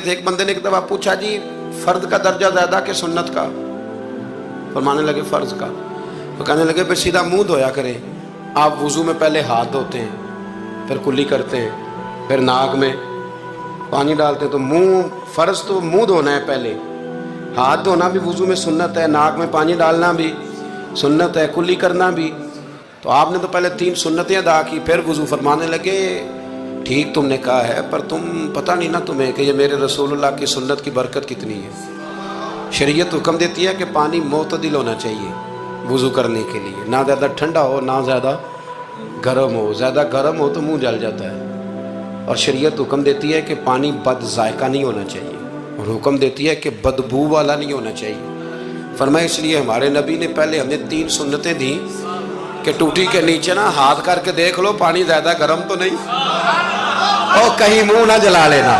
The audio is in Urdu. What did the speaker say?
ایک بندے نے ایک دفعہ پوچھا جی فرد کا درجہ زیادہ کہ سنت کا؟ فرمانے لگے فرض کا۔ تو کہنے لگے پھر سیدھا منہ دھویا کریں۔ آپ وضو میں پہلے ہاتھ دھوتے ہیں، پھر کلی کرتے ہیں، پھر ناک میں پانی ڈالتے ہیں، تو منہ فرض تو منہ دھونا ہے پہلے، ہاتھ دھونا بھی وضو میں سنت ہے، ناک میں پانی ڈالنا بھی سنت ہے، کلی کرنا بھی۔ تو آپ نے تو پہلے 3 سنتیں ادا کی، پھر وضو۔ فرمانے لگے ٹھیک تم نے کہا ہے، پر تم پتہ نہیں نا تمہیں کہ یہ میرے رسول اللہ کی سنت کی برکت کتنی ہے۔ شریعت حکم دیتی ہے کہ پانی معتدل ہونا چاہیے وضو کرنے کے لیے، نہ زیادہ ٹھنڈا ہو نہ زیادہ گرم ہو۔ زیادہ گرم ہو تو منہ جل جاتا ہے۔ اور شریعت حکم دیتی ہے کہ پانی بد ذائقہ نہیں ہونا چاہیے، اور حکم دیتی ہے کہ بدبو والا نہیں ہونا چاہیے۔ فرمایا اس لیے ہمارے نبی نے پہلے ہمیں 3 سنتیں دیں کہ ٹوٹی کے نیچے نا ہاتھ کر کے دیکھ لو پانی زیادہ گرم تو نہیں، اور کہیں منہ نہ جلا لینا۔